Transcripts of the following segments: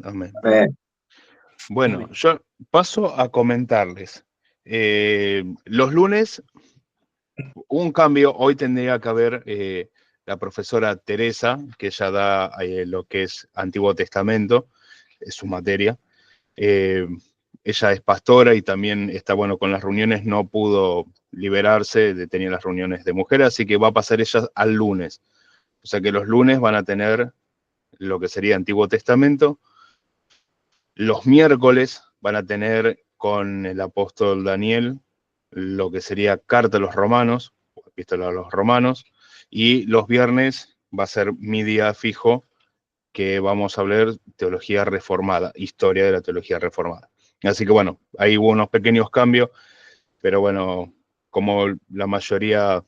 Amén. Amén. Bueno, yo paso a comentarles. Los lunes hubo un cambio. Hoy tendría que haber la profesora Teresa, que ella da lo que es Antiguo Testamento, es su materia. Ella es pastora y también está, bueno, con las reuniones no pudo liberarse, tenía las reuniones de mujeres, así que va a pasar ella al lunes. O sea que los lunes van a tener lo que sería Antiguo Testamento. Los miércoles van a tener con el apóstol Daniel lo que sería Carta a los Romanos, Epístola a los Romanos, y los viernes va a ser mi día fijo, que vamos a hablar teología reformada, historia de la teología reformada. Así que bueno, ahí hubo unos pequeños cambios, pero bueno, como la mayoría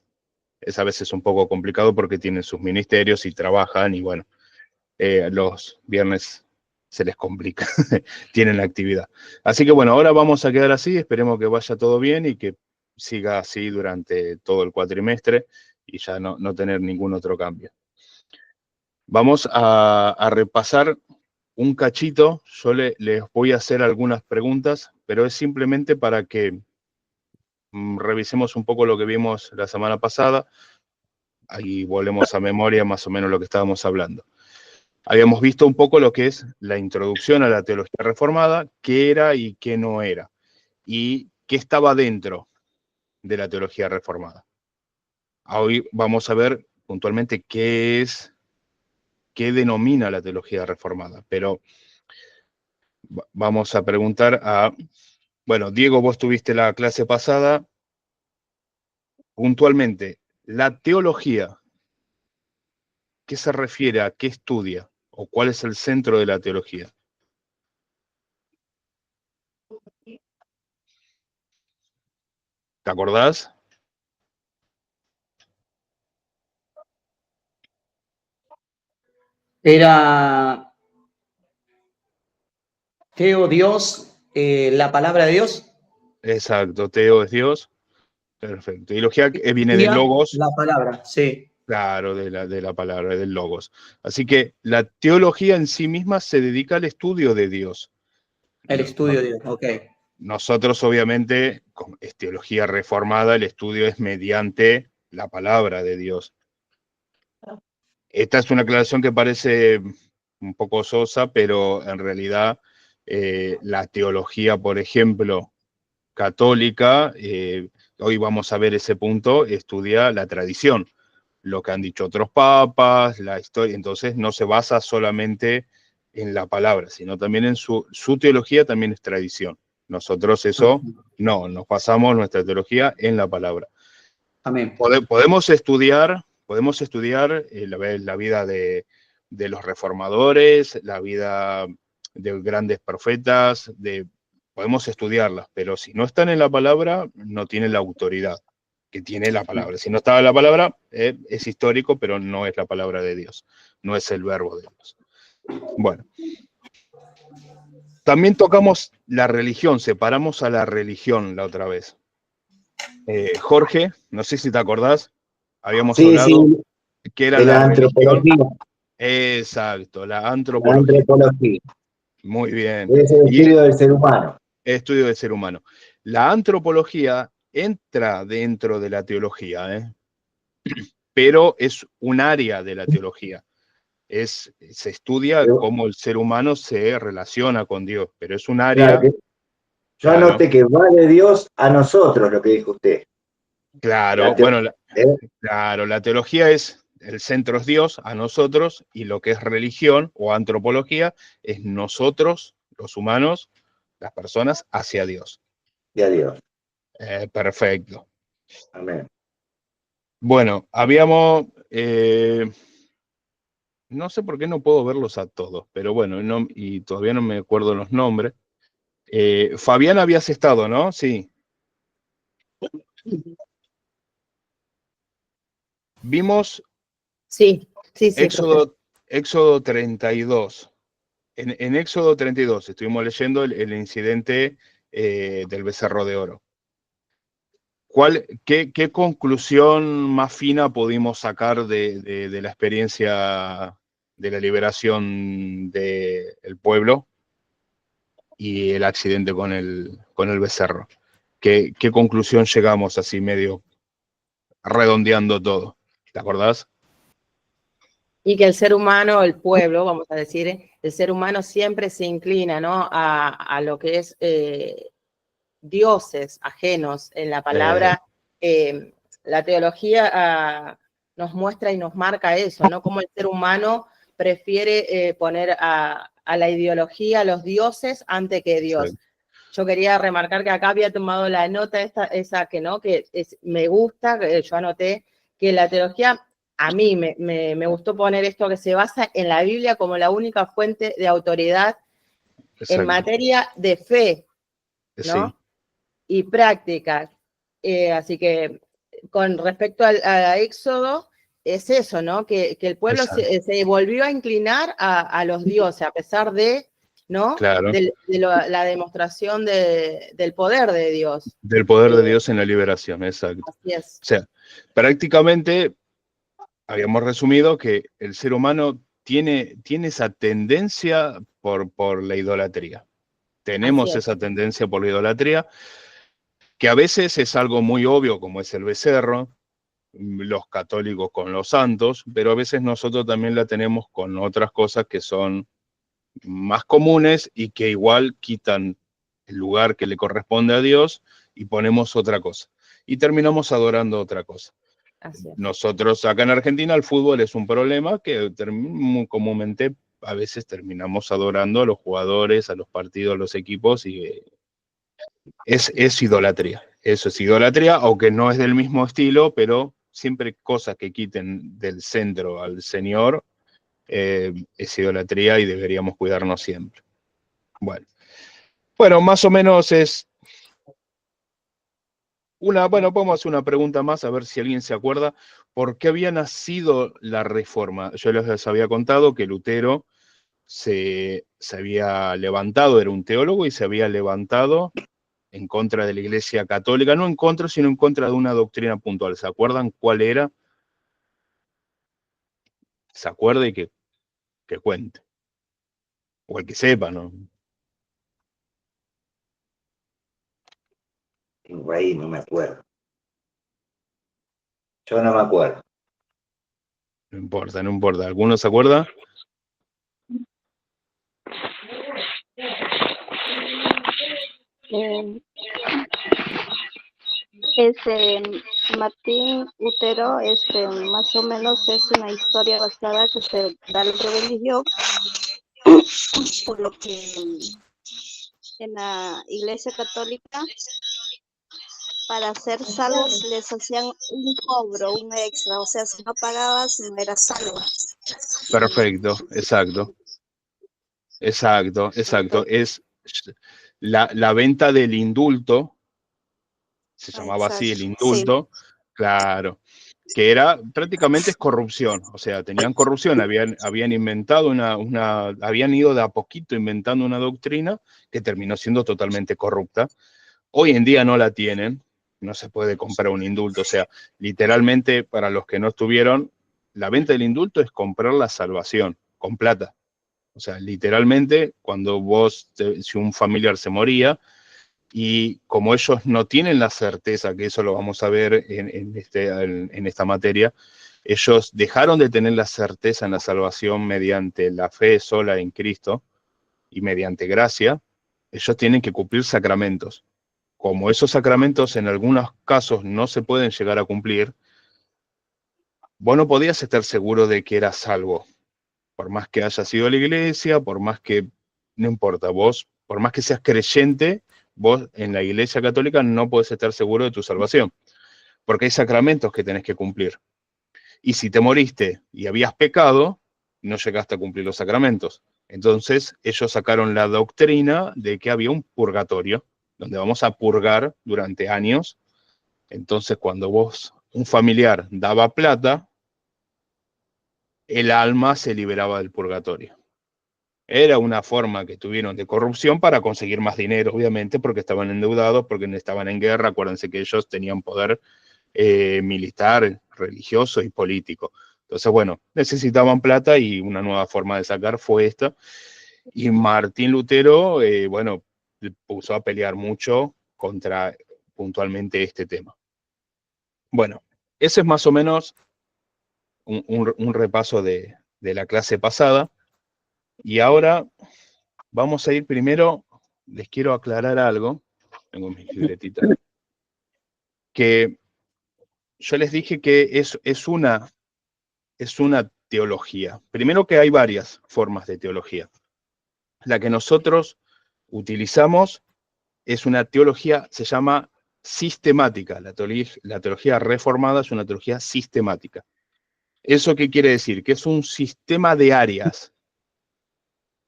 es a veces un poco complicado porque tienen sus ministerios y trabajan y bueno, los viernes se les complica, tienen la actividad. Así que bueno, ahora vamos a quedar así, esperemos que vaya todo bien y que siga así durante todo el cuatrimestre y ya no tener ningún otro cambio. Vamos a repasar un cachito, yo les voy a hacer algunas preguntas, pero es simplemente para que revisemos un poco lo que vimos la semana pasada y volvemos a memoria más o menos lo que estábamos hablando. Habíamos visto un poco lo que es la introducción a la teología reformada, qué era y qué no era, y qué estaba dentro de la teología reformada. Hoy vamos a ver puntualmente qué denomina la teología reformada, pero vamos a preguntar a, bueno, Diego, vos tuviste la clase pasada, puntualmente, la teología, ¿qué se refiere a qué estudia o cuál es el centro de la teología? ¿Te acordás? Era Teo Dios, la palabra de Dios. Exacto, Teo es Dios. Perfecto. Y teología viene del logos. La palabra, sí. Claro, de la palabra, del logos. Así que la teología en sí misma se dedica al estudio de Dios. El estudio de Dios, ok. Nosotros, obviamente, es teología reformada, el estudio es mediante la palabra de Dios. Esta es una aclaración que parece un poco sosa, pero en realidad la teología, por ejemplo, católica, hoy vamos a ver ese punto, estudia la tradición, lo que han dicho otros papas, la historia, entonces no se basa solamente en la palabra, sino también en su teología también es tradición. Nosotros eso no, nos basamos nuestra teología en la palabra. Amén. Podemos estudiar la vida de los reformadores, la vida de grandes profetas, podemos estudiarlas, pero si no están en la palabra, no tienen la autoridad que tiene la palabra. Si no está en la palabra, es histórico, pero no es la palabra de Dios, no es el verbo de Dios. Bueno, también tocamos la religión, separamos a la religión la otra vez. Jorge, no sé si te acordás, habíamos hablado que era la religión. Exacto, la antropología. Muy bien. Es el estudio del ser humano. Estudio del ser humano. La antropología entra dentro de la teología, pero es un área de la teología. Se estudia cómo el ser humano se relaciona con Dios, pero es un área. Claro, yo anoté que va de Dios a nosotros, lo que dijo usted. Claro, claro, la teología es, el centro es Dios, a nosotros, y lo que es religión o antropología es nosotros, los humanos, las personas, hacia Dios. Y a Dios. Perfecto. Amén. Bueno, habíamos, no sé por qué no puedo verlos a todos, pero bueno, y todavía no me acuerdo los nombres. Fabián, habías estado, ¿no? Sí. Vimos sí, Éxodo 32. En Éxodo 32 estuvimos leyendo el incidente del becerro de oro. ¿Qué conclusión más fina pudimos sacar de la experiencia de la liberación del pueblo y el accidente con el becerro. ¿Qué conclusión llegamos así medio redondeando todo? ¿Te acordás? Y que el ser humano, el pueblo, vamos a decir, el ser humano siempre se inclina, ¿no?, a lo que es dioses ajenos. En la palabra, la teología nos muestra y nos marca eso, ¿no? Como el ser humano prefiere poner a la ideología, a los dioses, antes que Dios. Sí. Yo quería remarcar que acá había tomado la nota esa que no, que me gusta, que yo anoté que la teología, a mí me gustó poner esto, que se basa en la Biblia como la única fuente de autoridad. Exacto. En materia de fe, ¿no? Sí. Y práctica. Así que con respecto a Éxodo, es eso, ¿no? Que el pueblo se volvió a inclinar a los dioses, a pesar de, ¿no? Claro. La demostración del poder de Dios. Del poder de Dios en la liberación, exacto. Así es. O sea, prácticamente habíamos resumido que el ser humano tiene esa tendencia por la idolatría. Tenemos esa tendencia por la idolatría, que a veces es algo muy obvio, como es el becerro, los católicos con los santos, pero a veces nosotros también la tenemos con otras cosas que son más comunes y que igual quitan el lugar que le corresponde a Dios y ponemos otra cosa. Y terminamos adorando otra cosa. Nosotros acá en Argentina el fútbol es un problema que muy comúnmente a veces terminamos adorando a los jugadores, a los partidos, a los equipos, y es idolatría. Eso es idolatría, aunque no es del mismo estilo, pero siempre cosas que quiten del centro al Señor es idolatría y deberíamos cuidarnos siempre. Bueno, más o menos es bueno, podemos hacer una pregunta más, a ver si alguien se acuerda. ¿Por qué había nacido la Reforma? Yo les había contado que Lutero se había levantado, era un teólogo, y se había levantado en contra de la Iglesia Católica, no en contra, sino en contra de una doctrina puntual. ¿Se acuerdan cuál era? ¿Se acuerda y que cuente? O el que sepa, ¿no? Ahí no me acuerdo. Yo no me acuerdo. No importa, no importa. ¿Alguno se acuerda? Martín Lutero, más o menos es una historia basada que se da en la religión, por lo que en la Iglesia Católica, para ser salvos les hacían un cobro, un extra, o sea, si no pagabas no eras salvo. Perfecto, exacto. Exacto. Es la venta del indulto, se llamaba así el indulto, sí. Claro, que era prácticamente es corrupción, o sea, tenían corrupción, habían inventado habían ido de a poquito inventando una doctrina que terminó siendo totalmente corrupta. Hoy en día no la tienen, no se puede comprar un indulto, o sea, literalmente para los que no estuvieron, la venta del indulto es comprar la salvación con plata. O sea, literalmente, cuando si un familiar se moría, y como ellos no tienen la certeza, que eso lo vamos a ver en esta materia, ellos dejaron de tener la certeza en la salvación mediante la fe sola en Cristo y mediante gracia, ellos tienen que cumplir sacramentos. Como esos sacramentos en algunos casos no se pueden llegar a cumplir, vos no podías estar seguro de que eras salvo. Por más que hayas ido a la iglesia, por más que, no importa, vos, por más que seas creyente, vos en la Iglesia Católica no podés estar seguro de tu salvación, porque hay sacramentos que tenés que cumplir. Y si te moriste y habías pecado, no llegaste a cumplir los sacramentos. Entonces ellos sacaron la doctrina de que había un purgatorio, donde vamos a purgar durante años. Entonces cuando un familiar daba plata, el alma se liberaba del purgatorio. Era una forma que tuvieron de corrupción para conseguir más dinero, obviamente, porque estaban endeudados, porque estaban en guerra. Acuérdense que ellos tenían poder militar, religioso y político. Entonces, bueno, necesitaban plata y una nueva forma de sacar fue esta. Y Martín Lutero, bueno, puso a pelear mucho contra puntualmente este tema. Bueno, ese es más o menos un repaso de la clase pasada. Y ahora vamos a ir primero, les quiero aclarar algo, tengo mis libretitas, que yo les dije que es una teología. Primero que hay varias formas de teología. La que nosotros utilizamos es una teología, se llama sistemática. La teología reformada es una teología sistemática. ¿Eso qué quiere decir? Que es un sistema de áreas.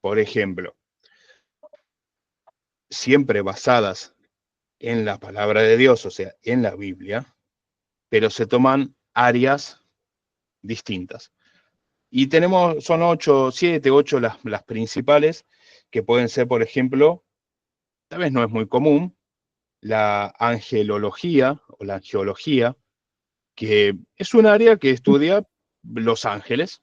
Por ejemplo, siempre basadas en la palabra de Dios, o sea, en la Biblia, pero se toman áreas distintas. Y tenemos, son 7, 8 las principales, que pueden ser, por ejemplo, tal vez no es muy común, la angelología o la angeología, que es un área que estudia los ángeles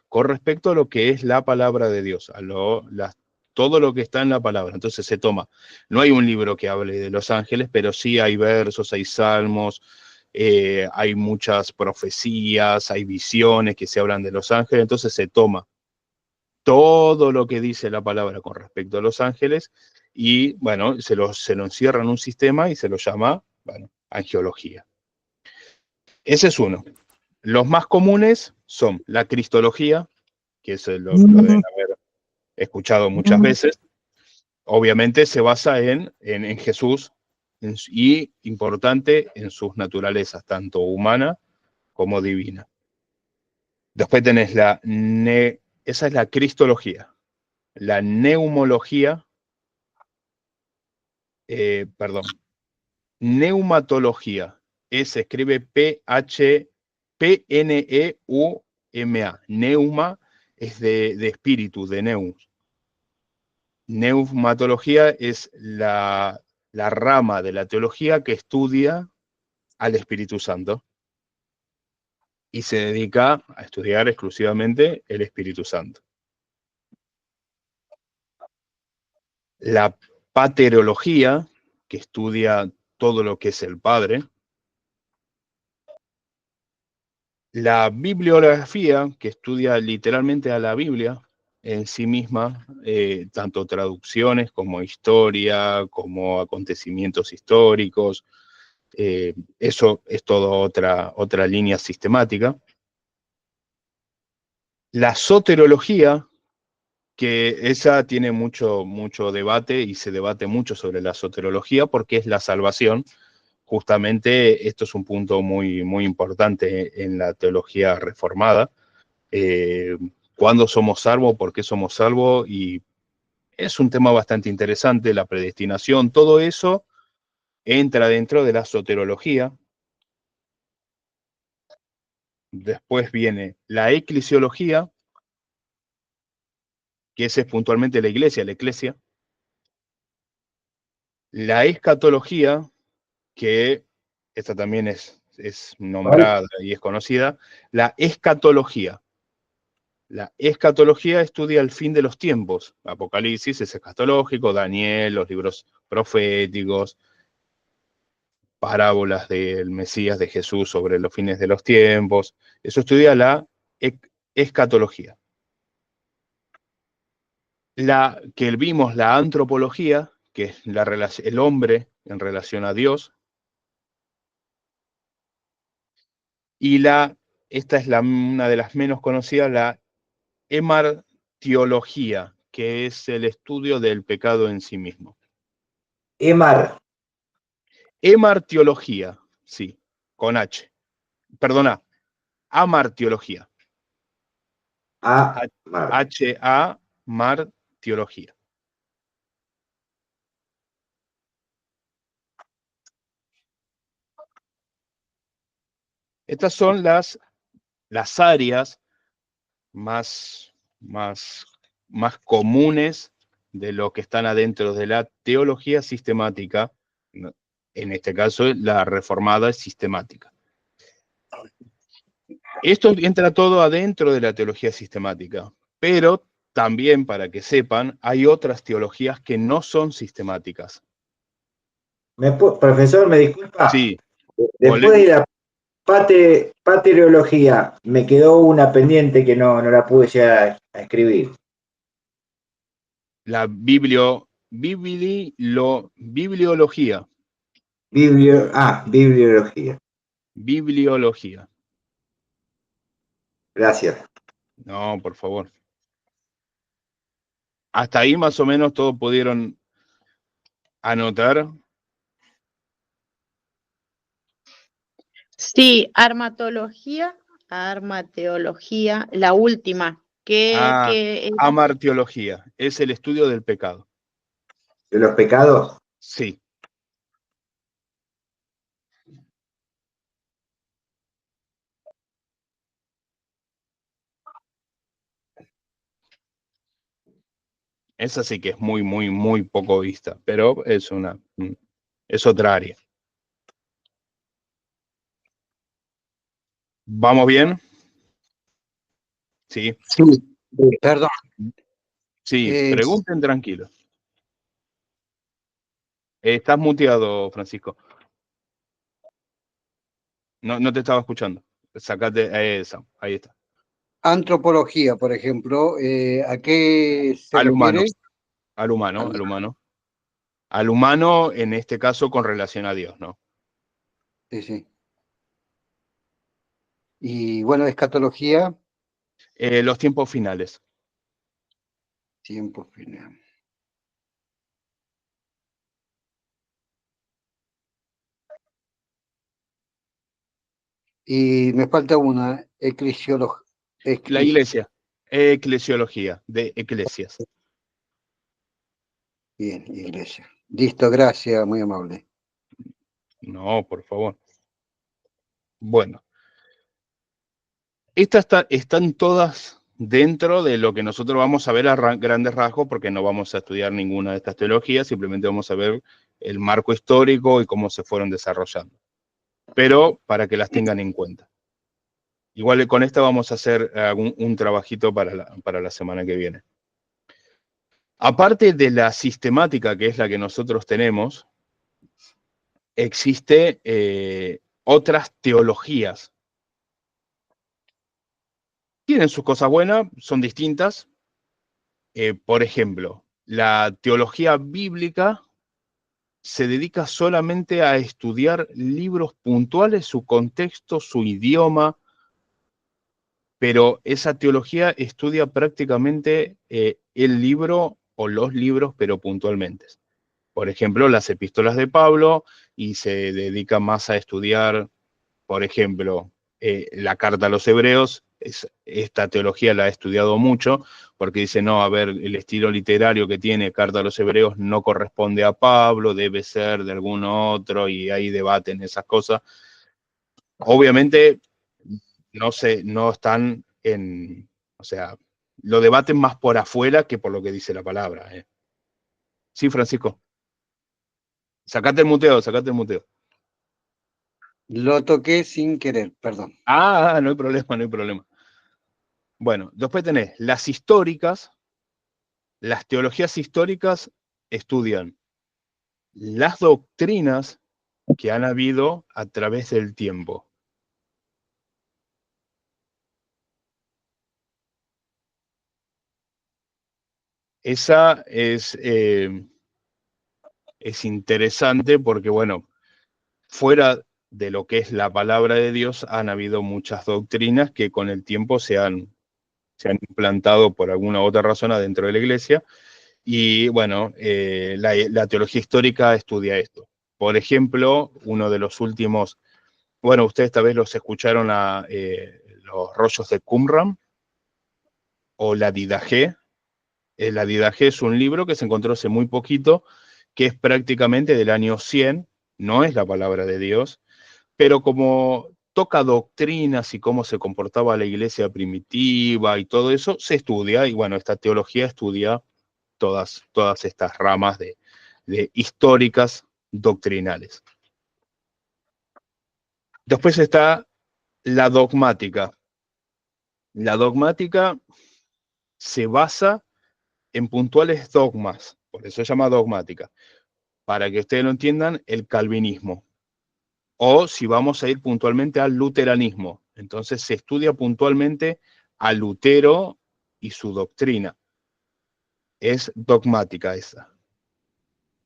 con respecto a lo que es la palabra de Dios, todo lo que está en la palabra. Entonces se toma, no hay un libro que hable de los ángeles, pero sí hay versos, hay salmos, hay muchas profecías, hay visiones que se hablan de los ángeles, entonces se toma todo lo que dice la palabra con respecto a los ángeles y, bueno, se lo encierra en un sistema y se lo llama, bueno, angeología. Ese es uno. Los más comunes son la cristología, que es lo deben haber escuchado muchas veces. Obviamente se basa en Jesús y, importante, en sus naturalezas, tanto humana como divina. Después tenés esa es la cristología. La neumología, neumatología, se escribe P-N-E-U-M-A. Neuma es de espíritu, de neus. Neumatología es la rama de la teología que estudia al Espíritu Santo y se dedica a estudiar exclusivamente el Espíritu Santo. La paterología, que estudia todo lo que es el Padre. La bibliografía, que estudia literalmente a la Biblia en sí misma, tanto traducciones como historia, como acontecimientos históricos. Eso es toda otra línea sistemática. La soterología, que esa tiene mucho debate y se debate mucho sobre la soterología porque es la salvación. Justamente esto es un punto muy importante en la teología reformada. ¿Cuándo somos salvos? ¿Por qué somos salvos? Y es un tema bastante interesante, la predestinación, todo eso entra dentro de la soterología. Después viene la eclesiología, que esa es puntualmente la eclesia. La escatología, que esta también es nombrada y es conocida, la escatología. La escatología estudia el fin de los tiempos. Apocalipsis es escatológico, Daniel, los libros proféticos, parábolas del Mesías de Jesús sobre los fines de los tiempos. Eso estudia la escatología. La que vimos, la antropología, que es el hombre en relación a Dios. Y esta es una de las menos conocidas, la hemartiología, que es el estudio del pecado en sí mismo. Hemartiología, sí, con H. Perdona, amartiología. H-A, martiología. Estas son las áreas más comunes de lo que están adentro de la teología sistemática. En este caso, la reformada es sistemática. Esto entra todo adentro de la teología sistemática, pero también, para que sepan, hay otras teologías que no son sistemáticas. Profesor, me disculpa. Sí, Después de la pateriología, me quedó una pendiente que no la pude llegar a escribir. la bibliología. Bibliología. Bibliología. Gracias. No, por favor. Hasta ahí más o menos todos pudieron anotar. Sí, armateología, la última. ¿Qué era? Amartiología, es el estudio del pecado. ¿De los pecados? Sí. Esa sí que es muy, muy, muy poco vista, pero es otra área. ¿Vamos bien? Sí. Sí, perdón. Sí, pregunten tranquilos. Estás muteado, Francisco. No te estaba escuchando. Sacate esa, ahí está. Antropología, por ejemplo, ¿a qué se refiere? Al humano. Al humano, en este caso, con relación a Dios, ¿no? Sí, sí. Y bueno, escatología. Los tiempos finales. Tiempo final. Y me falta una, La iglesia. Eclesiología, de eclesias. Bien, iglesia. Listo, gracias, muy amable. No, por favor. Bueno. Estas están todas dentro de lo que nosotros vamos a ver a grandes rasgos, porque no vamos a estudiar ninguna de estas teologías, simplemente vamos a ver el marco histórico y cómo se fueron desarrollando. Pero para que las tengan en cuenta. Igual con esta vamos a hacer un trabajito para la semana que viene. Aparte de la sistemática, que es la que nosotros tenemos, existe otras teologías. Tienen sus cosas buenas, son distintas. Por ejemplo, la teología bíblica se dedica solamente a estudiar libros puntuales, su contexto, su idioma, pero esa teología estudia prácticamente el libro o los libros, pero puntualmente. Por ejemplo, las epístolas de Pablo, y se dedica más a estudiar, por ejemplo, la carta a los hebreos. Esta teología la ha estudiado mucho, porque dice, no, a ver, el estilo literario que tiene Carta a los Hebreos no corresponde a Pablo, debe ser de algún otro, y hay debate en esas cosas. Obviamente, no están o sea, lo debaten más por afuera que por lo que dice la palabra. Sí, Francisco. Sacate el muteo. Lo toqué sin querer, perdón. No hay problema. Bueno, después tenés las históricas. Las teologías históricas estudian las doctrinas que han habido a través del tiempo. Esa es interesante porque, bueno, fuera de lo que es la palabra de Dios, han habido muchas doctrinas que con el tiempo se han implantado por alguna otra razón adentro de la iglesia. Y bueno, la teología histórica estudia esto. Por ejemplo, uno de los últimos, bueno, ustedes tal vez los escucharon los rollos de Qumran o la Didaché. La Didaché es un libro que se encontró hace muy poquito, que es prácticamente del año 100, no es la palabra de Dios, pero como toca doctrinas y cómo se comportaba la iglesia primitiva y todo eso, se estudia, y bueno, esta teología estudia todas estas ramas de históricas doctrinales. Después está la dogmática. La dogmática se basa en puntuales dogmas, por eso se llama dogmática. Para que ustedes lo entiendan, el calvinismo. O si vamos a ir puntualmente al luteranismo, entonces se estudia puntualmente a Lutero y su doctrina. Es dogmática esa.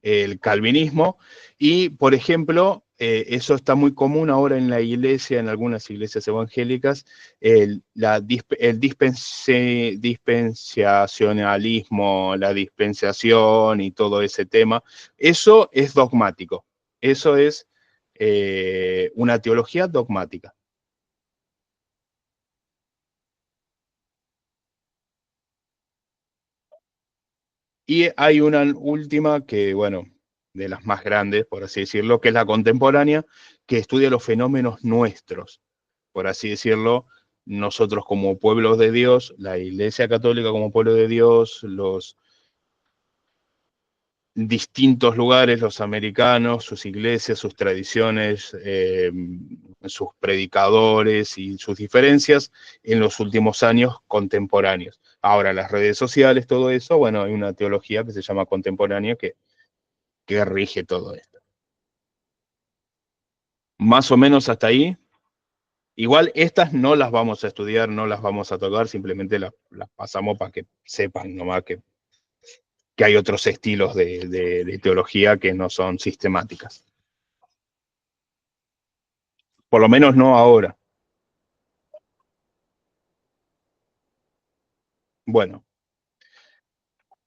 El calvinismo, y por ejemplo, eso está muy común ahora en la iglesia, en algunas iglesias evangélicas, el dispensacionalismo, la dispensación y todo ese tema, eso es dogmático, eso es una teología dogmática. Y hay una última que, bueno, de las más grandes, por así decirlo, que es la contemporánea, que estudia los fenómenos nuestros, por así decirlo, nosotros como pueblos de Dios, la Iglesia Católica como pueblo de Dios, los distintos lugares, los americanos, sus iglesias, sus tradiciones, sus predicadores y sus diferencias en los últimos años contemporáneos. Ahora, las redes sociales, todo eso, bueno, hay una teología que se llama contemporánea que rige todo esto. Más o menos hasta ahí. Igual estas no las vamos a estudiar, no las vamos a tocar, simplemente las pasamos para que sepan nomás que hay otros estilos de teología que no son sistemáticas. Por lo menos no ahora. Bueno,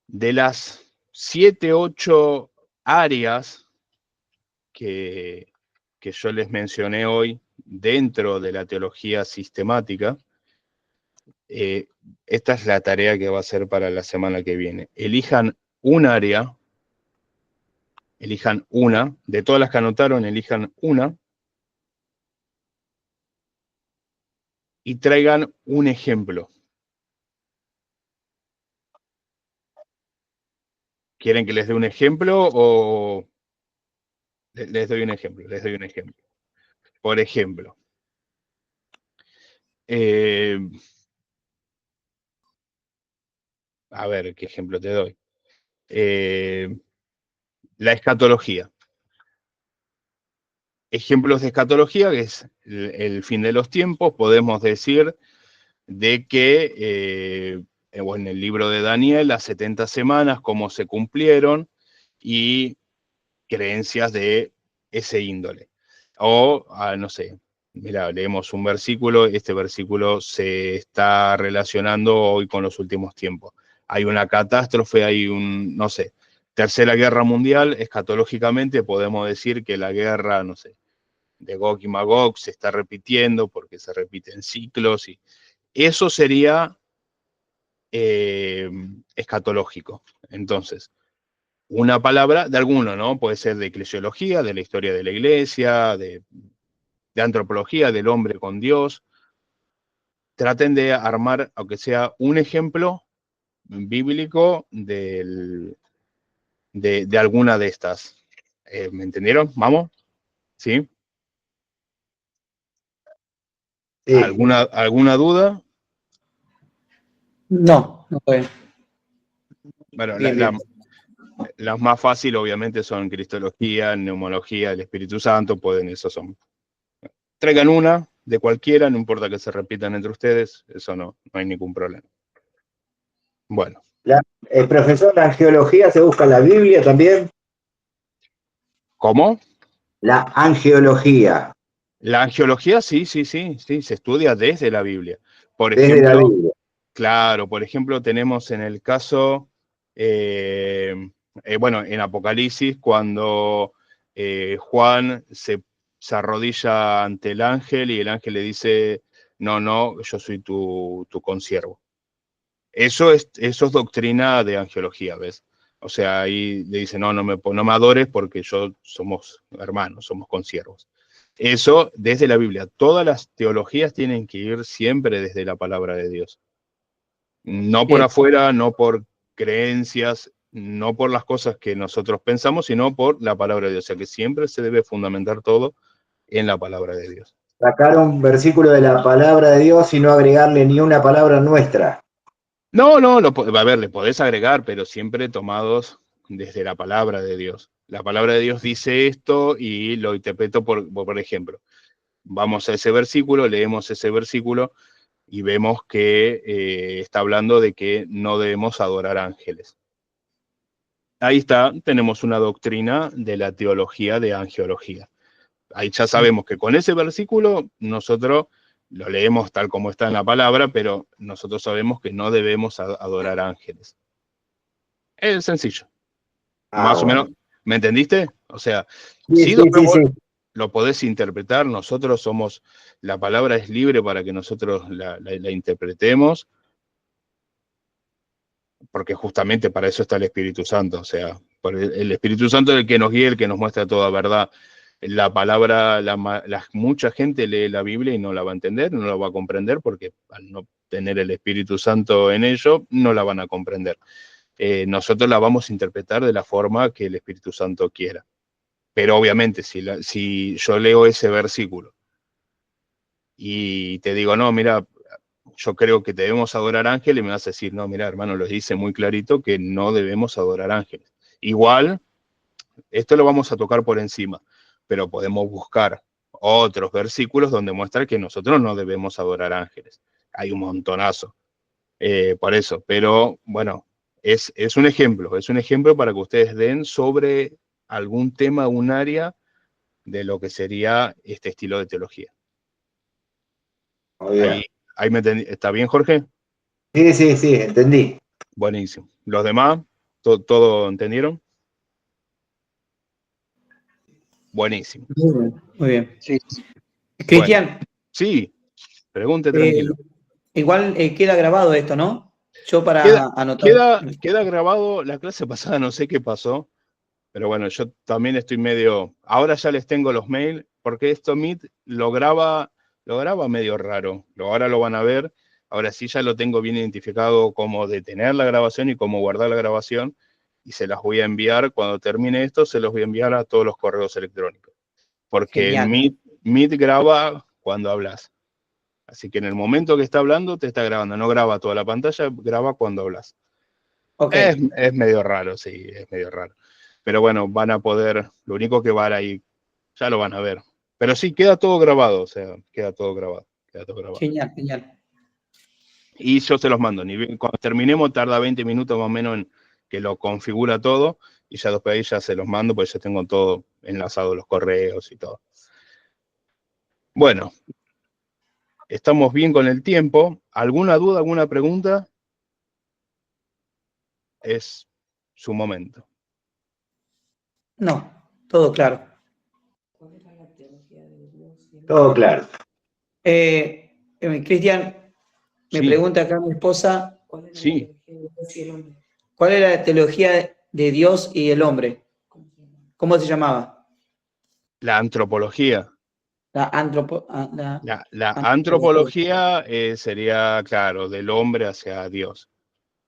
de las 7, 8 áreas que yo les mencioné hoy dentro de la teología sistemática, esta es la tarea que va a ser para la semana que viene. Elijan un área, elijan una, de todas las que anotaron, elijan una, y traigan un ejemplo. ¿Quieren que les dé un ejemplo o les doy un ejemplo? Les doy un ejemplo. Por ejemplo, a ver, ¿qué ejemplo te doy? La escatología. Ejemplos de escatología, que es el fin de los tiempos, podemos decir de que en el libro de Daniel, las 70 semanas, cómo se cumplieron, y creencias de ese índole. O, no sé, mira, leemos un versículo, este versículo se está relacionando hoy con los últimos tiempos. Hay una catástrofe, hay un, no sé, Tercera Guerra Mundial, escatológicamente podemos decir que la guerra, no sé, de Gog y Magog se está repitiendo porque se repiten ciclos, y eso sería escatológico. Entonces, una palabra de alguno, ¿no? Puede ser de eclesiología, de la historia de la iglesia, de antropología, del hombre con Dios. Traten de armar, aunque sea un ejemplo bíblico de alguna de estas. ¿Me entendieron? ¿Vamos? ¿Sí? Sí. ¿Alguna duda? No, no puede. Bueno, Bien, bien. las más fáciles obviamente son cristología, neumología, el Espíritu Santo, pueden, esos son. Traigan una de cualquiera, no importa que se repitan entre ustedes, eso no hay ningún problema. Bueno. Profesor, ¿la angiología se busca en la Biblia también? ¿Cómo? La angiología. La angiología, sí, se estudia desde la Biblia. Por Desde ejemplo, la Biblia. claro, por ejemplo, tenemos en el caso, bueno, en Apocalipsis, cuando Juan se arrodilla ante el ángel y el ángel le dice, no, yo soy tu consiervo. Eso es doctrina de angiología, ¿ves? O sea, ahí le dice, no me adores porque somos hermanos, somos consiervos. Eso desde la Biblia. Todas las teologías tienen que ir siempre desde la palabra de Dios. No por afuera, no por creencias, no por las cosas que nosotros pensamos, sino por la palabra de Dios. O sea que siempre se debe fundamentar todo en la palabra de Dios. sacar un versículo de la palabra de Dios y no agregarle ni una palabra nuestra. No, a ver, le podés agregar, pero siempre tomados desde la palabra de Dios. La palabra de Dios dice esto y lo interpreto por ejemplo. Vamos a ese versículo, leemos ese versículo y vemos que está hablando de que no debemos adorar ángeles. Ahí está, tenemos una doctrina de la teología de angeología. Ahí ya sabemos que con ese versículo nosotros lo leemos tal como está en la palabra, pero nosotros sabemos que no debemos adorar ángeles. Es sencillo. Más o menos, ¿me entendiste? O sea, sí, después vos lo podés interpretar, nosotros somos, la palabra es libre para que nosotros la interpretemos, porque justamente para eso está el Espíritu Santo, o sea, el Espíritu Santo es el que nos guía, el que nos muestra toda verdad. La palabra, mucha gente lee la Biblia y no la va a entender, no la va a comprender, porque al no tener el Espíritu Santo en ello, no la van a comprender. Nosotros la vamos a interpretar de la forma que el Espíritu Santo quiera. Pero obviamente, si yo leo ese versículo y te digo, no, mira, yo creo que debemos adorar ángeles, me vas a decir, no, mira, hermano, lo dice muy clarito que no debemos adorar ángeles. Igual, esto lo vamos a tocar por encima, pero podemos buscar otros versículos donde muestra que nosotros no debemos adorar ángeles. Hay un montonazo, por eso. Pero, bueno, es un ejemplo para que ustedes den sobre algún tema, un área de lo que sería este estilo de teología. Ahí me entendí. ¿Está bien, Jorge? Sí, entendí. Buenísimo. ¿Los demás? ¿Todo entendieron? Buenísimo. Muy bien. Sí. Cristian. Bueno, sí, pregunte tranquilo. Igual queda grabado esto, ¿no? Yo para anotar. Queda grabado, la clase pasada no sé qué pasó, pero bueno, yo también estoy medio, ahora ya les tengo los mails, porque esto Meet lo graba medio raro, ahora lo van a ver, ahora sí ya lo tengo bien identificado cómo detener la grabación y cómo guardar la grabación, y se las voy a enviar, cuando termine esto, se los voy a enviar a todos los correos electrónicos, porque Meet graba cuando hablas. Así que en el momento que está hablando, te está grabando. No graba toda la pantalla, graba cuando hablas. Okay. Es medio raro, sí, es medio raro. Pero bueno, van a poder, lo único que van ahí, ya lo van a ver. Pero sí, queda todo grabado, o sea, queda todo grabado. Genial. Y yo se los mando. Cuando terminemos, tarda 20 minutos más o menos en que lo configura todo, y ya después ahí ya se los mando, porque ya tengo todo enlazado, los correos y todo. Bueno. Estamos bien con el tiempo. ¿Alguna duda, alguna pregunta? Es su momento. No, todo claro. Todo claro. Cristian, me pregunta acá mi esposa. ¿Cuál es la teología de Dios y el hombre? ¿Cómo se llamaba? La antropología. La antropología sería, claro, del hombre hacia Dios.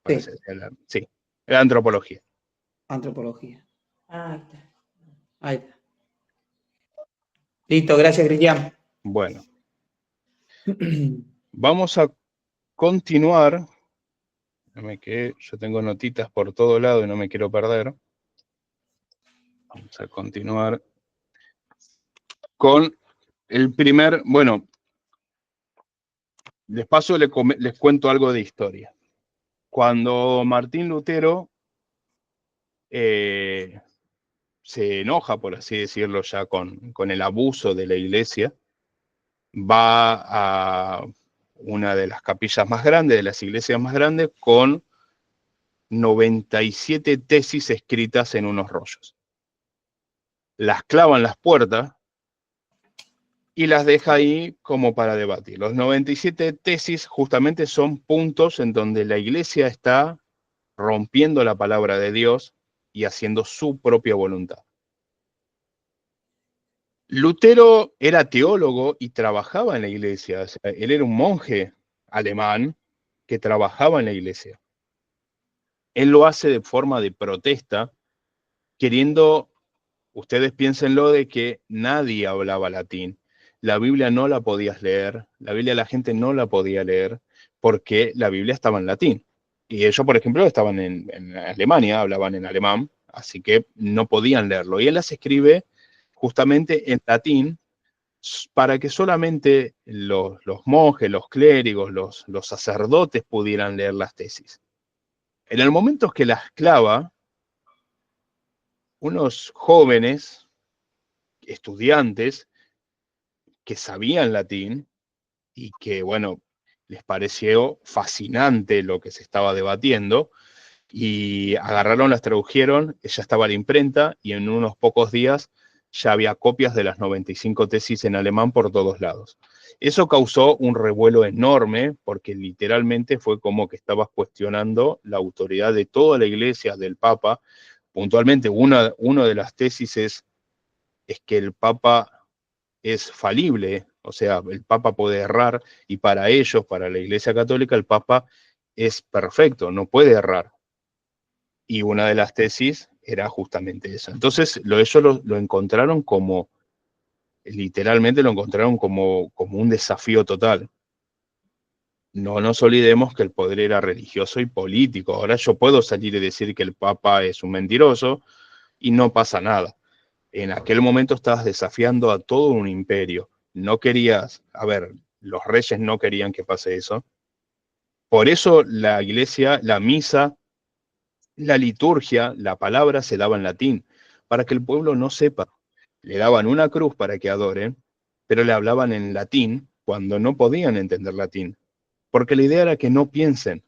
Sí, la antropología. Antropología. Ahí está. Listo, gracias, Cristian. Bueno. Vamos a continuar. Que yo tengo notitas por todo lado y no me quiero perder. Vamos a continuar con el primer, bueno, les cuento algo de historia. Cuando Martín Lutero se enoja, por así decirlo, ya con el abuso de la iglesia, va a una de las capillas más grandes, de las iglesias más grandes, con 97 tesis escritas en unos rollos. Las clava en las puertas y las deja ahí como para debatir. Los 97 tesis justamente son puntos en donde la iglesia está rompiendo la palabra de Dios y haciendo su propia voluntad. Lutero era teólogo y trabajaba en la iglesia. O sea, él era un monje alemán que trabajaba en la iglesia. Él lo hace de forma de protesta, queriendo, ustedes piénsenlo, de que nadie hablaba latín. la Biblia no la podías leer, la Biblia la gente no la podía leer, porque la Biblia estaba en latín. Y ellos, por ejemplo, estaban en Alemania, hablaban en alemán, así que no podían leerlo. Y él las escribe justamente en latín, para que solamente los monjes, los clérigos, los sacerdotes pudieran leer las tesis. En el momento que las clava, unos jóvenes estudiantes que sabían latín y que, bueno, les pareció fascinante lo que se estaba debatiendo, y agarraron, las tradujeron, ya estaba la imprenta, y en unos pocos días ya había copias de las 95 tesis en alemán por todos lados. Eso causó un revuelo enorme, porque literalmente fue como que estabas cuestionando la autoridad de toda la iglesia, del Papa. Puntualmente, una de las tesis es que el Papa es falible, o sea, el Papa puede errar, y para ellos, para la Iglesia Católica, el Papa es perfecto, no puede errar. Y una de las tesis era justamente esa. Entonces, ellos lo encontraron como, literalmente lo encontraron como un desafío total. No nos olvidemos que el poder era religioso y político. Ahora yo puedo salir y decir que el Papa es un mentiroso y no pasa nada. En aquel momento estabas desafiando a todo un imperio. No querías, a ver, los reyes no querían que pase eso. Por eso la iglesia, la misa, la liturgia, la palabra se daba en latín, para que el pueblo no sepa. Le daban una cruz para que adoren, pero le hablaban en latín cuando no podían entender latín. Porque la idea era que no piensen.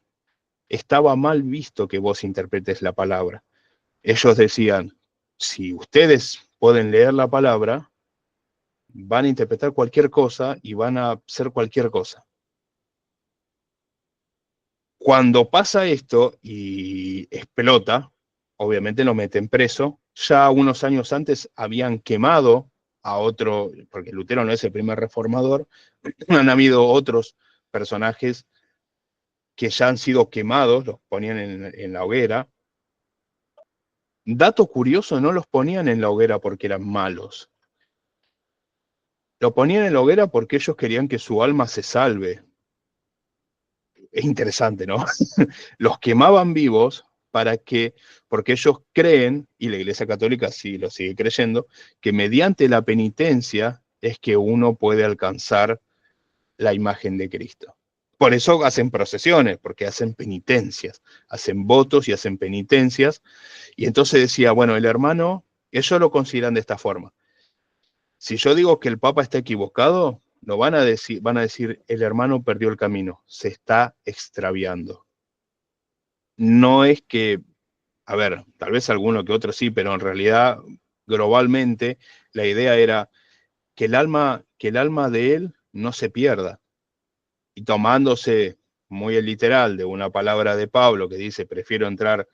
Estaba mal visto que vos interpretes la palabra. Ellos decían, si ustedes pueden leer la palabra, van a interpretar cualquier cosa y van a hacer cualquier cosa. Cuando pasa esto y explota, obviamente lo meten preso. Ya unos años antes habían quemado a otro, porque Lutero no es el primer reformador, han habido otros personajes que ya han sido quemados, los ponían en la hoguera. Dato curioso, no los ponían en la hoguera porque eran malos. Lo ponían en la hoguera porque ellos querían que su alma se salve. Es interesante, ¿no? Los quemaban vivos porque ellos creen, y la Iglesia Católica sí lo sigue creyendo, que mediante la penitencia es que uno puede alcanzar la imagen de Cristo. Por eso hacen procesiones, porque hacen penitencias, hacen votos y hacen penitencias. Y entonces decía, bueno, el hermano, ellos lo consideran de esta forma. Si yo digo que el Papa está equivocado, no van a decir, el hermano perdió el camino, se está extraviando. No es que, a ver, tal vez alguno que otro sí, pero en realidad, globalmente, la idea era que el alma de él no se pierda. Y tomándose muy el literal de una palabra de Pablo que dice, prefiero entrar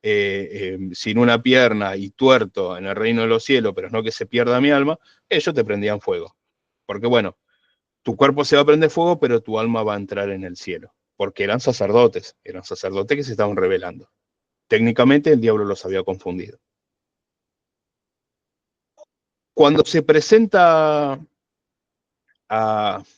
sin una pierna y tuerto en el reino de los cielos, pero no que se pierda mi alma, ellos te prendían fuego. Porque bueno, tu cuerpo se va a prender fuego, pero tu alma va a entrar en el cielo. Porque eran sacerdotes que se estaban rebelando. Técnicamente el diablo los había confundido. Cuando se presenta,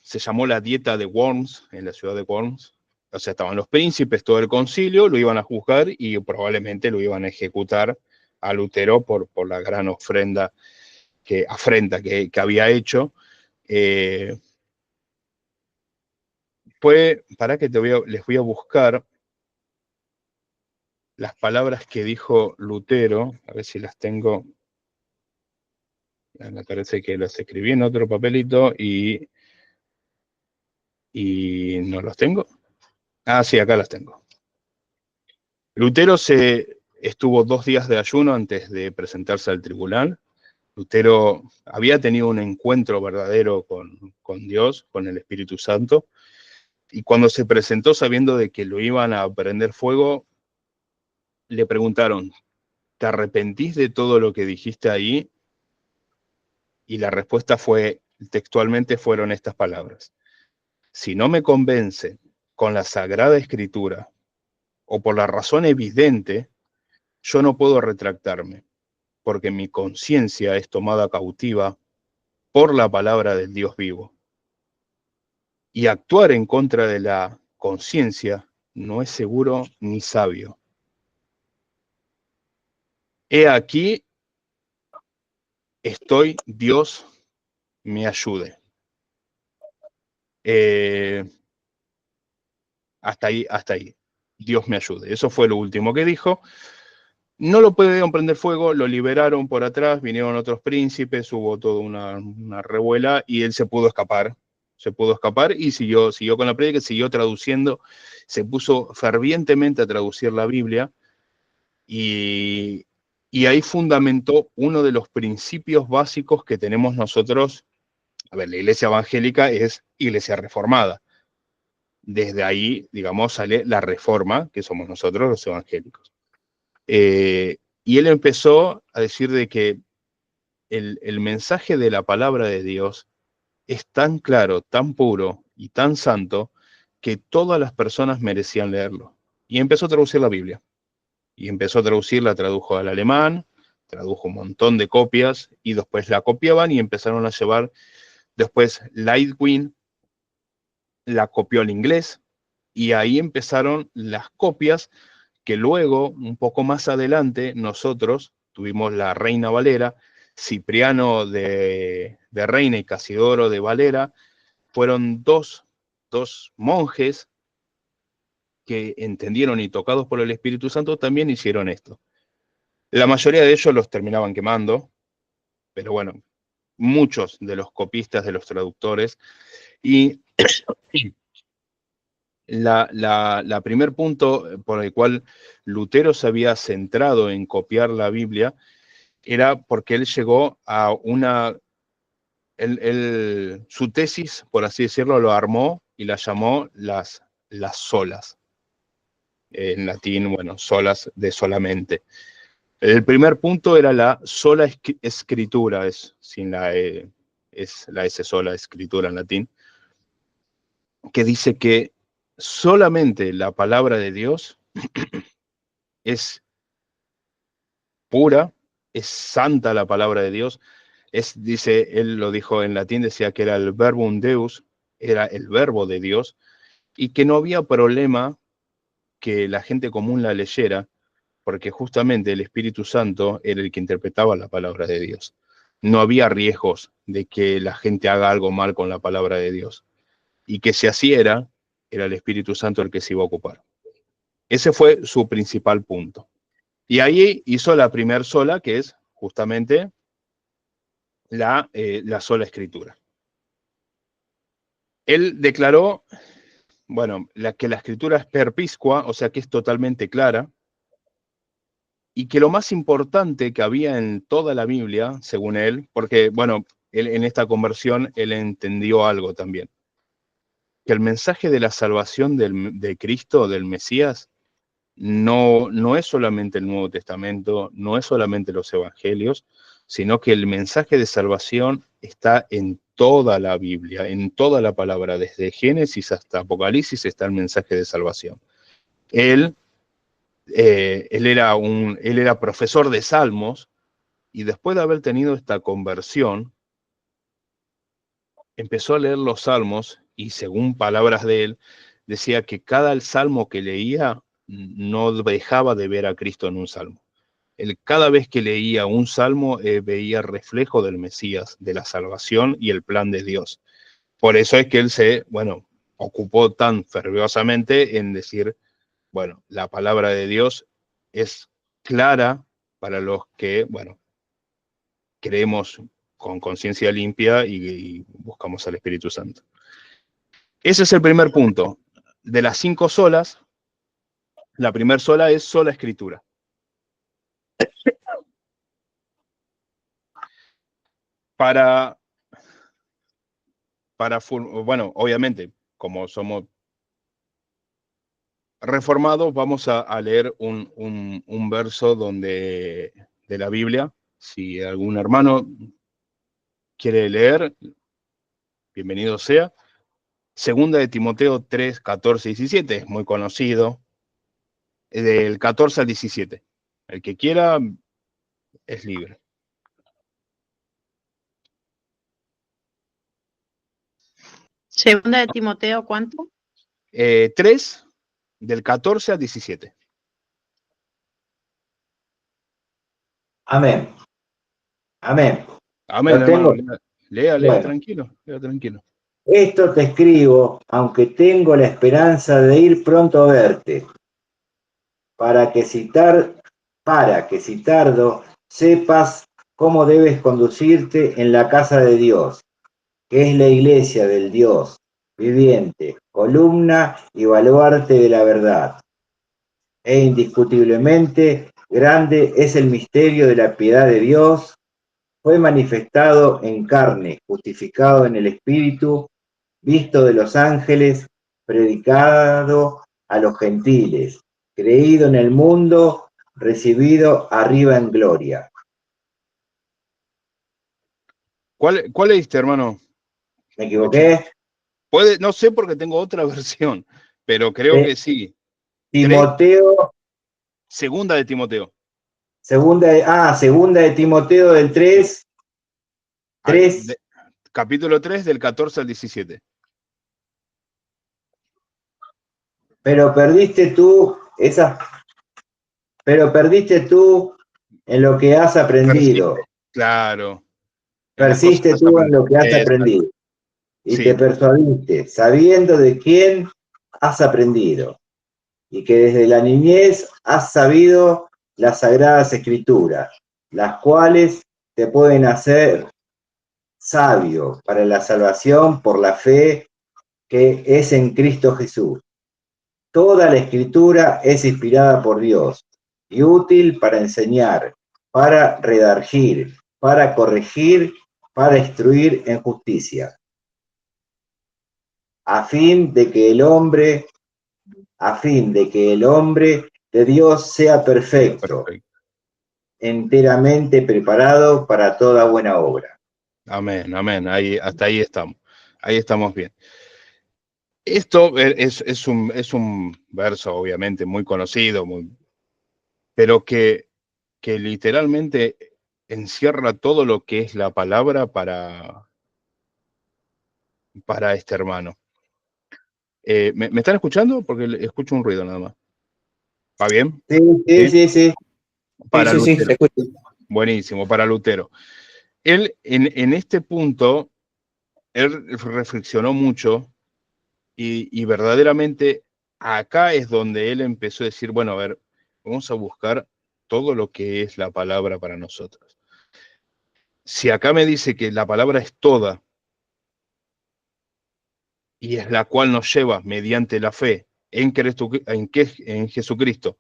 se llamó la dieta de Worms, en la ciudad de Worms, o sea, estaban los príncipes, todo el concilio, lo iban a juzgar y probablemente lo iban a ejecutar a Lutero por la gran afrenta que había hecho. Para que les voy a buscar las palabras que dijo Lutero, a ver si las tengo. Me parece que las escribí en otro papelito y no los tengo. Ah, sí, acá las tengo. Lutero estuvo 2 días de ayuno antes de presentarse al tribunal. Lutero había tenido un encuentro verdadero con Dios, con el Espíritu Santo, y cuando se presentó sabiendo de que lo iban a prender fuego, le preguntaron, ¿te arrepentís de todo lo que dijiste ahí? Y la respuesta textualmente fueron estas palabras: si no me convence con la Sagrada Escritura o por la razón evidente, yo no puedo retractarme, porque mi conciencia es tomada cautiva por la palabra del Dios vivo. Y actuar en contra de la conciencia no es seguro ni sabio. He aquí, estoy, Dios me ayude. Hasta ahí. Dios me ayude. Eso fue lo último que dijo. No lo pudieron prender fuego, lo liberaron por atrás, vinieron otros príncipes, hubo toda una revuela y él se pudo escapar. Se pudo escapar y siguió con la prédica, siguió traduciendo, se puso fervientemente a traducir la Biblia y ahí fundamentó uno de los principios básicos que tenemos nosotros. A ver, la iglesia evangélica es iglesia reformada. Desde ahí, digamos, sale la reforma, que somos nosotros los evangélicos. Y él empezó a decir de que el mensaje de la palabra de Dios es tan claro, tan puro y tan santo que todas las personas merecían leerlo. Y empezó a traducir la Biblia. Y empezó a traducirla, tradujo al alemán, tradujo un montón de copias y después la copiaban y empezaron a llevar. Después Lightwin la copió al inglés y ahí empezaron las copias que luego, un poco más adelante, nosotros tuvimos la Reina Valera, Cipriano de Reina y Casidoro de Valera, fueron dos monjes que entendieron y tocados por el Espíritu Santo también hicieron esto. La mayoría de ellos los terminaban quemando, pero bueno, muchos de los copistas, de los traductores, y la primer punto por el cual Lutero se había centrado en copiar la Biblia era porque él llegó a su tesis, por así decirlo, lo armó y la llamó las solas. En latín, bueno, solas de solamente. El primer punto era la sola escritura, es la S sola, escritura en latín, que dice que solamente la palabra de Dios es pura, es santa la palabra de Dios, dice, él lo dijo en latín, decía que era el verbum Deus, era el verbo de Dios, y que no había problema que la gente común la leyera, porque justamente el Espíritu Santo era el que interpretaba la palabra de Dios. No había riesgos de que la gente haga algo mal con la palabra de Dios. Y que si así era el Espíritu Santo el que se iba a ocupar. Ese fue su principal punto. Y ahí hizo la primer sola, que es justamente la sola escritura. Él declaró, bueno, que la escritura es perpiscua, o sea que es totalmente clara, y que lo más importante que había en toda la Biblia, según él, porque, bueno, él, en esta conversión, él entendió algo también, que el mensaje de la salvación de Cristo, del Mesías, no es solamente el Nuevo Testamento, no es solamente los Evangelios, sino que el mensaje de salvación está en toda la Biblia, en toda la palabra, desde Génesis hasta Apocalipsis está el mensaje de salvación. Él era profesor de Salmos y después de haber tenido esta conversión, empezó a leer los Salmos y según palabras de él, decía que cada salmo que leía no dejaba de ver a Cristo en un salmo. Él cada vez que leía un salmo veía reflejo del Mesías, de la salvación y el plan de Dios. Por eso es que él ocupó tan fervorosamente en decir, bueno, la palabra de Dios es clara para los que, bueno, creemos con conciencia limpia y buscamos al Espíritu Santo. Ese es el primer punto. De las 5 solas, la primera sola es sola escritura. Bueno, obviamente, como somos reformados, vamos a leer un verso de la Biblia. Si algún hermano quiere leer, bienvenido sea. Segunda de Timoteo 3, 14 y 17, es muy conocido. Del 14 al 17. El que quiera es libre. Segunda de Timoteo, ¿cuánto? 3, del 14 al 17. Amén. Amén. Amén, Lo hermano. tengo. Lea, Bueno, tranquilo, lea tranquilo. esto te escribo, aunque tengo la esperanza de ir pronto a verte, para que si tardo sepas cómo debes conducirte en la casa de Dios, que es la iglesia del Dios viviente, columna y baluarte de la verdad. E indiscutiblemente grande es el misterio de la piedad de Dios, fue manifestado en carne, justificado en el Espíritu, visto de los ángeles, predicado a los gentiles, creído en el mundo, recibido arriba en gloria. ¿Cuál leíste, hermano? ¿Me equivoqué? No sé porque tengo otra versión, pero creo que sí. Timoteo. Segunda de Timoteo. Segunda de Timoteo del 3. Capítulo 3, del 14 al 17. Pero perdiste tú en lo que has aprendido. Persiste, claro. Persiste tú en lo que has aprendido. Y sí. te persuadiste, sabiendo de quién has aprendido. Y que desde la niñez has sabido las sagradas escrituras, las cuales te pueden hacer sabio para la salvación por la fe que es en Cristo Jesús. Toda la escritura es inspirada por Dios y útil para enseñar, para redarguir, para corregir, para instruir en justicia, a fin de que el hombre de Dios sea perfecto, enteramente preparado para toda buena obra. Amén, amén. Hasta ahí estamos. Ahí estamos bien. Esto es un verso, obviamente, muy conocido, pero que literalmente encierra todo lo que es la palabra para este hermano. ¿Me están escuchando? Porque escucho un ruido nada más. ¿Va bien? Sí. Para Sí, Lutero. Buenísimo, para Lutero. Él, en este punto, él reflexionó mucho y verdaderamente acá es donde él empezó a decir, bueno, a ver, vamos a buscar todo lo que es la palabra para nosotros. Si acá me dice que la palabra es toda y es la cual nos lleva mediante la fe en Jesucristo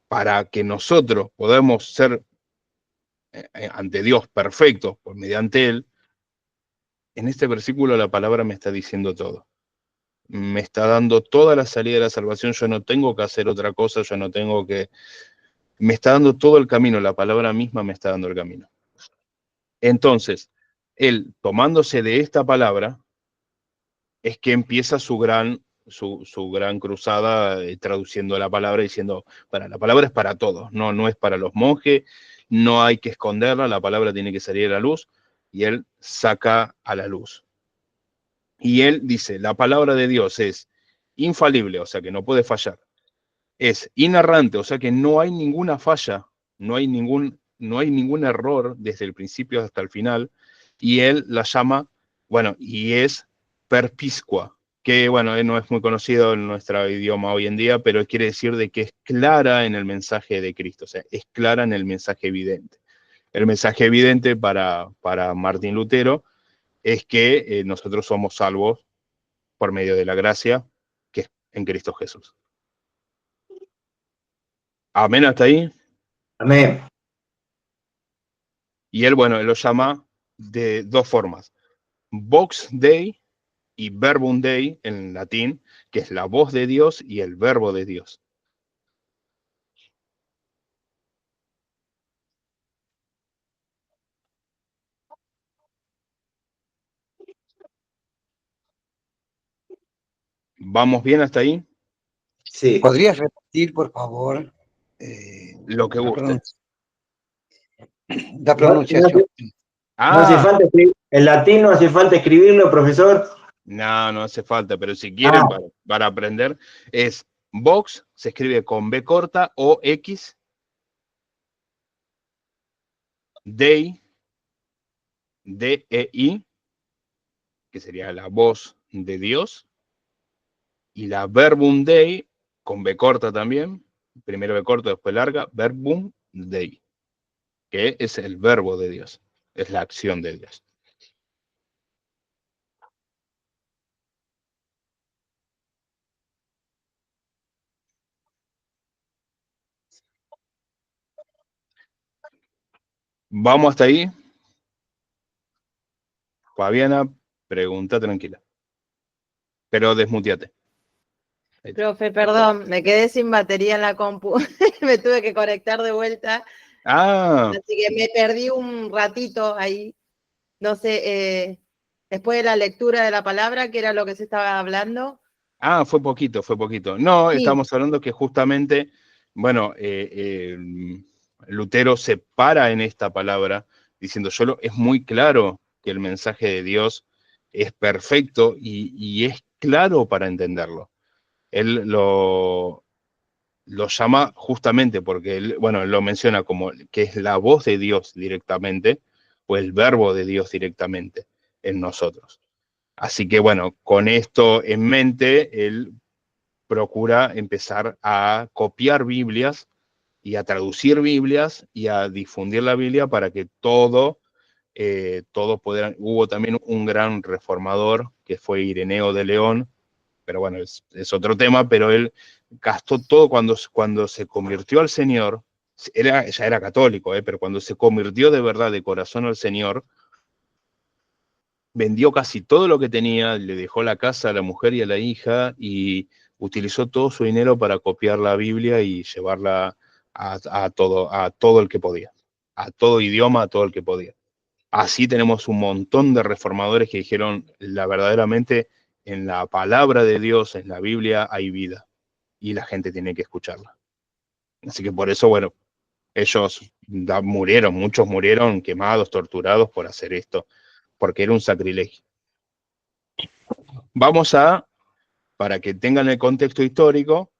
para que nosotros podamos ser ante Dios perfectos por mediante Él, en este versículo la palabra me está diciendo todo. Me está dando toda la salida de la salvación, yo no tengo que hacer otra cosa, me está dando todo el camino, la palabra misma me está dando el camino. Entonces, él, tomándose de esta palabra, es que empieza su gran cruzada traduciendo la palabra, diciendo, la palabra es para todos, no es para los monjes, no hay que esconderla, la palabra tiene que salir a la luz, y él saca a la luz. Y él dice, la palabra de Dios es infalible, o sea que no puede fallar. Es inerrante, o sea que no hay ninguna falla, no hay ningún error desde el principio hasta el final. Y él la llama, y es perpiscua, que no es muy conocido en nuestro idioma hoy en día, pero quiere decir de que es clara en el mensaje de Cristo, o sea, es clara en el mensaje evidente. El mensaje evidente para Martín Lutero es que nosotros somos salvos por medio de la gracia que es en Cristo Jesús. Amén hasta ahí. Amén. Y él lo llama de dos formas. Vox Dei y Verbum Dei en latín, que es la voz de Dios y el verbo de Dios. ¿Vamos bien hasta ahí? Sí. ¿Podrías repetir, por favor? Lo que guste. La pronunciación. No hace falta, en latín no hace falta escribirlo, profesor. No, no hace falta, pero si quieren para aprender, es Vox, se escribe con B corta, O, X, Dei, D-E-I, que sería la voz de Dios, y la Verbum Dei, con B corta también, primero B corta, después larga, Verbum Dei, que es el verbo de Dios, es la acción de Dios. ¿Vamos hasta ahí? Fabiana, pregunta tranquila. Pero desmuteate. Profe, perdón, me quedé sin batería en la compu. Me tuve que conectar de vuelta. Ah, Así que me perdí un ratito ahí. No sé, después de la lectura de la palabra, ¿qué era lo que se estaba hablando? fue poquito, fue poquito. No, Sí. estamos hablando que justamente, bueno, Lutero se para en esta palabra diciendo, es muy claro que el mensaje de Dios es perfecto y es claro para entenderlo. Él lo llama justamente porque él, bueno, él lo menciona como que es la voz de Dios directamente, o el verbo de Dios directamente en nosotros. Así que bueno, con esto en mente, él procura empezar a copiar Biblias y a traducir Biblias y a difundir la Biblia para que todos pudieran. Hubo también un gran reformador que fue Ireneo de León, pero bueno, es otro tema, pero él gastó todo cuando se convirtió al Señor, ya era católico, pero cuando se convirtió de verdad de corazón al Señor, vendió casi todo lo que tenía, le dejó la casa a la mujer y a la hija y utilizó todo su dinero para copiar la Biblia y llevarla a todo el que podía, a todo idioma, a todo el que podía. Así tenemos un montón de reformadores que dijeron, verdaderamente, en la palabra de Dios, en la Biblia, hay vida y la gente tiene que escucharla. Así que por eso, bueno, ellos murieron, muchos murieron quemados, torturados por hacer esto, porque era un sacrilegio. Vamos para que tengan el contexto histórico,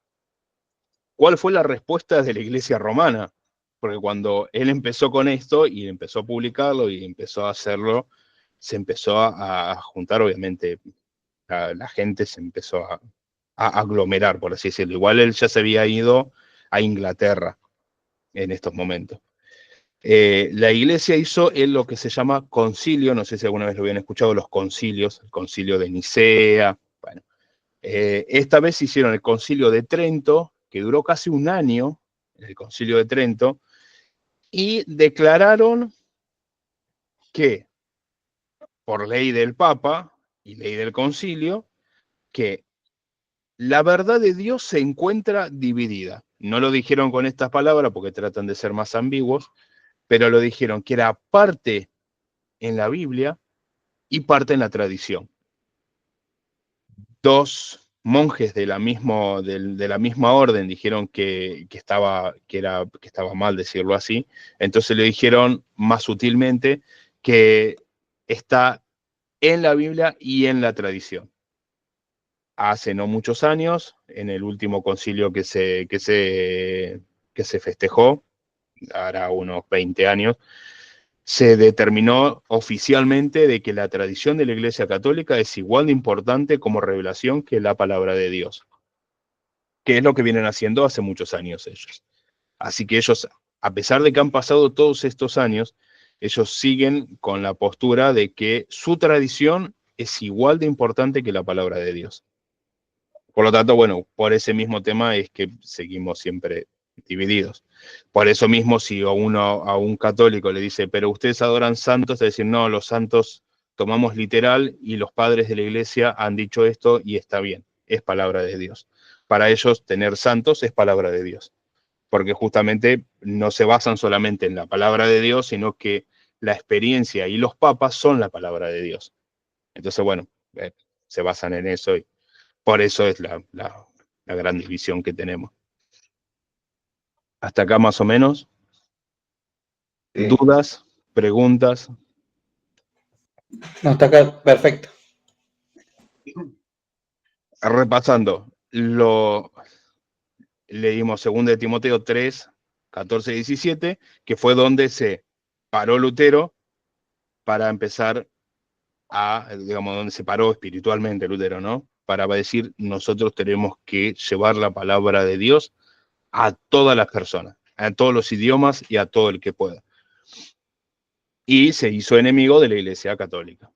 ¿cuál fue la respuesta de la Iglesia romana? Porque cuando él empezó con esto y empezó a publicarlo y empezó a hacerlo, se empezó a juntar, obviamente, la gente se empezó a aglomerar, por así decirlo. Igual él ya se había ido a Inglaterra en estos momentos. La iglesia hizo lo que se llama concilio, no sé si alguna vez lo habían escuchado, los concilios, el concilio de Nicea. Bueno, esta vez hicieron el concilio de Trento, que duró casi un año, el concilio de Trento, y declararon que, por ley del Papa y ley del concilio, que la verdad de Dios se encuentra dividida. No lo dijeron con estas palabras porque tratan de ser más ambiguos, pero lo dijeron que era parte en la Biblia y parte en la tradición. Dos monjes de la misma orden dijeron que estaba mal decirlo así, entonces le dijeron más sutilmente que está en la Biblia y en la tradición. Hace no muchos años, en el último concilio que se festejó, hará unos 20 años, se determinó oficialmente de que la tradición de la Iglesia Católica es igual de importante como revelación que la palabra de Dios, que es lo que vienen haciendo hace muchos años ellos. Así que ellos, a pesar de que han pasado todos estos años, ellos siguen con la postura de que su tradición es igual de importante que la palabra de Dios. Por lo tanto, bueno, por ese mismo tema es que seguimos siempre divididos. Por eso mismo, si a un católico le dice, pero ustedes adoran santos, es decir, no, los santos tomamos literal y los padres de la iglesia han dicho esto y está bien, es palabra de Dios. Para ellos, tener santos es palabra de Dios, porque justamente no se basan solamente en la palabra de Dios, sino que la experiencia y los papas son la palabra de Dios. Entonces, bueno, se basan en eso y por eso es la gran división que tenemos. Hasta acá más o menos. Sí. ¿Dudas? ¿Preguntas? No, está acá, perfecto. repasando, leímos 2 de Timoteo 3, 14 y 17, que fue donde se paró Lutero para empezar digamos, donde se paró espiritualmente Lutero, ¿no? Para decir, nosotros tenemos que llevar la palabra de Dios a todas las personas, a todos los idiomas y a todo el que pueda. Y se hizo enemigo de la Iglesia Católica.